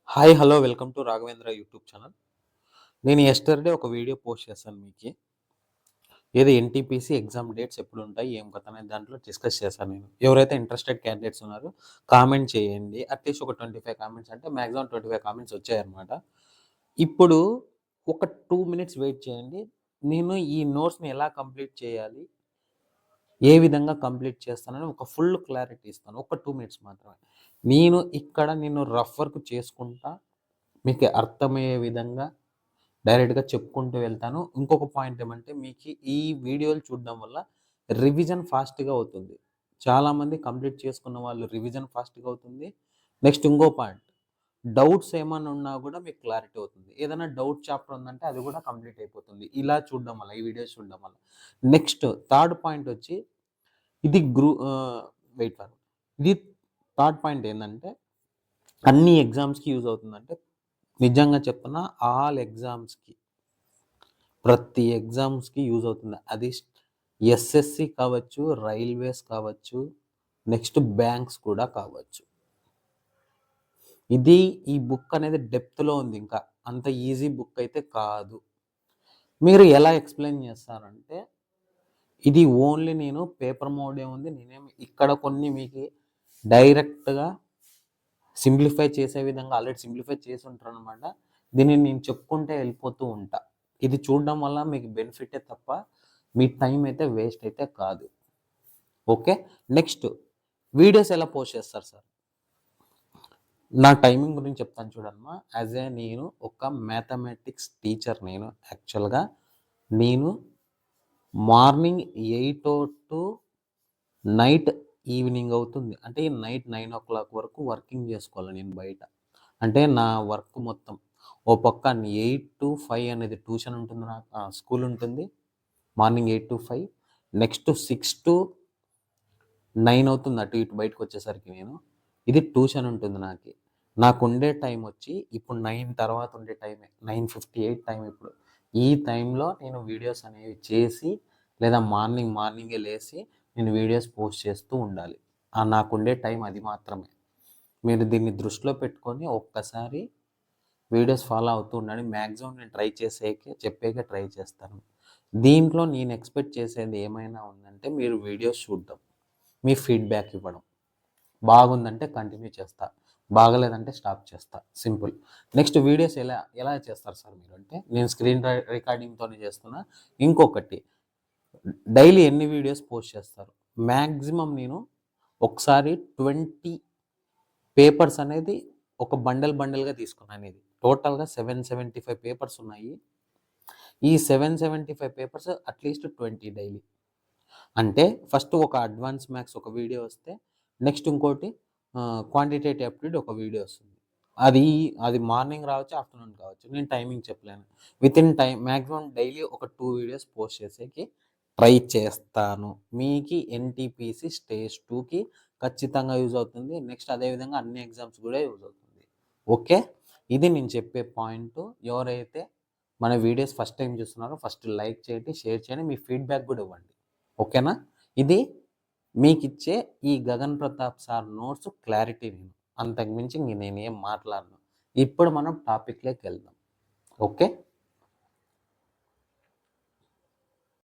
Hi hello welcome to Raghavendra YouTube channel. నేను yesterday ఒక video post చేశాను మీకి. ఏది ఎన్‌టీపీసీ ఎగ్జామ్ డేట్స్ ఎప్పుడుంటాయి, ఏం కథ అనే దాంట్లో డిస్కస్ చేశాను నేను. ఎవరైతే ఇంట్రెస్టెడ్ క్యాండిడేట్స్ ఉన్నారో కామెంట్ చేయండి. అట్‌లీస్ట్ ఒక 25 కామెంట్స్ అంటే మాక్సిమం 25 కామెంట్స్ వచ్చాయన్నమాట. ఇప్పుడు ఒక 2 మినిట్స్ వెయిట్ చేయండి. నేను ఈ నోట్స్‌ని ఎలా కంప్లీట్ చేయాలి, ఏ విధంగా కంప్లీట్ చేస్తానని ఒక ఫుల్ క్లారిటీ ఇస్తాను. ఒక 2 మినిట్స్ మాత్రమే. నేను రఫ్ వర్క్ చేసుకుంటా మీకు అర్థమయ్యే విధంగా డైరెక్ట్‌గా చెప్పుకుంటూ వెళ్తాను. ఇంకొక పాయింట్ ఏమంటే మీకి ఈ వీడియోలు చూడడం వల్ల రివిజన్ ఫాస్ట్‌గా అవుతుంది. చాలామంది కంప్లీట్ చేసుకున్న వాళ్ళు రివిజన్ ఫాస్ట్‌గా అవుతుంది. నెక్స్ట్ ఇంకో పాయింట్, డౌట్స్ ఏమన్నా ఉన్నా గూడా మీకు క్లారిటీ అవుతుంది. ఏదైనా డౌట్ చాప్టర్ ఉందంటే అది గూడా కంప్లీట్ అయిపోతుంది. ఇలా చూడడం వల్ల, ఈ వీడియోస్ చూడడం వల్ల. నెక్స్ట్ థర్డ్ పాయింట్ వచ్చి ఇది గ్రూ ఆహ్, వెయిట్ ఫర్ ఇది థర్డ్ పాయింట్ ఏందంటే అన్ని ఎగ్జామ్స్‌కి యూజ్ అవుతుందంటే నిజంగా చెప్తున్నా ఆల్ ఎగ్జామ్స్‌కి, ప్రతి ఎగ్జామ్స్‌కి యూజ్ అవుతుంది. అది ఎస్ఎస్‌సి కావచ్చు, రైల్వేస్ కావచ్చు, నెక్స్ట్ బ్యాంక్స్ కూడా కావచ్చు. ఇది ఈ బుక్ అనేది డెప్త్‌లో ఉంది ఇంకా. అంత ఈజీ బుక్ అయితే కాదు. మీరు ఎలా ఎక్స్‌ప్లెయిన్ చేస్తారంటే, ఇది ఓన్లీ నేను పేపర్ మోడే ఉంది. నేనేమి ఇక్కడ కొన్ని మీకు డైరెక్ట్‌గా సింప్లిఫై చేసే విధంగా ఆల్రెడీ సింప్లిఫై చేసి ఉంటారనమాట. దీన్ని నేను చెప్పుకుంటే వెళ్ళిపోతూ ఉంటా. ఇది చూడడం వల్ల మీకు బెనిఫిటే తప్ప మీ టైం అయితే వేస్ట్ అయితే కాదు. ఓకే. నెక్స్ట్ వీడియోస్ ఎలా పోస్ట్ చేస్తారు సార్? నా టైమింగ్ గురించి చెప్తాను చూడమ్మా. నేను ఒక మ్యాథమెటిక్స్ టీచర్ నేను యాక్చువల్‌గా. నేను మార్నింగ్ 8 టు నైట్ ఈవినింగ్ అవుతుంది. అంటే నైట్ 9:00 వరకు వర్కింగ్ చేసుకోవాలి నేను బయట. అంటే నా వర్క్ మొత్తం. ఓ పక్క 8-5 అనేది ట్యూషన్ ఉంటుంది నాకు. స్కూల్ ఉంటుంది. మార్నింగ్ 8-5. నెక్స్ట్ 6-9 అవుతుంది అటు ఇటు బయటకొచ్చేసరికి నేను. ఇది ట్యూషన్ ఉంటుంది నాకి. నాకుండే టైం వచ్చి ఇప్పుడు 9 తర్వాత ఉండే టైమే. 9:58 టైం ఇప్పుడు. ఈ టైంలో నేను వీడియోస్ అనేవి చేసి లేదా మార్నింగే లేసి నేను వీడియోస్ పోస్ట్ చేస్తూ ఉండాలి. నాకుండే టైం అది మాత్రమే. మీరు దీన్ని దృష్టిలో పెట్టుకొని ఒక్కసారి వీడియోస్ ఫాలో అవుతూ ఉండండి. మాక్సిమం నేను చెప్పేకే ట్రై చేస్తాను. దీంట్లో నేను ఎక్స్‌పెక్ట్ చేసేది ఏమైనా ఉందంటే మీరు వీడియోస్ చూడడం, మీ ఫీడ్‌బ్యాక్ ఇవ్వడం. బాగుందంటే కంటిన్యూ చేస్తా. బాగాలేదంటే స్టాప్ చేస్తా. సింపుల్. నెక్స్ట్ వీడియోస్ ఎలా ఎలా చేస్తారు సార్ మీరు అంటే, నేను స్క్రీన్ రికార్డింగ్‌తోనే చేస్తున్నా. ఇంకొకటి, డైలీ ఎన్ని వీడియోస్ పోస్ట్ చేస్తారు? మాక్సిమం నేను ఒకసారి 20 పేపర్స్ అనేది ఒక బండెల్‌గా తీసుకున్నాను ఇది. టోటల్‌గా 775 పేపర్స్ ఉన్నాయి. ఈ 775 పేపర్స్ అట్‌లీస్ట్ 20 డైలీ. అంటే ఫస్ట్ ఒక అడ్వాన్స్ మ్యాథ్స్ ఒక వీడియో వస్తే, నెక్స్ట్ ఇంకోటి క్వాంటిటేటివ్ యాప్టిట్యూడ్ ఒక వీడియో వస్తుంది. అది అది మార్నింగ్ రావచ్చు, ఆఫ్టర్‌నూన్ కావచ్చు. నేను టైమింగ్ చెప్పలేను. వితిన్ టైమ్ మాక్సిమం డైలీ ఒక 2 వీడియోస్ పోస్ట్ చేసేకి ట్రై చేస్తాను. మీకి ఎన్‌టీపీసీ స్టేజ్ 2కి ఖచ్చితంగా యూజ్ అవుతుంది. నెక్స్ట్ అదే విధంగా అన్ని ఎగ్జామ్స్ కూడా యూజ్ అవుతుంది. ఓకే. ఇది నేను చెప్పే పాయింటు. ఎవరైతే మన వీడియోస్ ఫస్ట్ టైమ్ చూస్తున్నారో ఫస్ట్ లైక్ చేయండి, షేర్ చేయండి. మీ ఫీడ్‌బ్యాక్ కూడా ఇవ్వండి. ఓకేనా? ఇది మీకిచ్చే ఈ 'Gagan Pratap' sir notes clarity నేను. అంతకు మించి నేనేం మాట్లాడను. ఇప్పుడు మనం టాపిక్‌లోకెళ్దాం. ఓకే.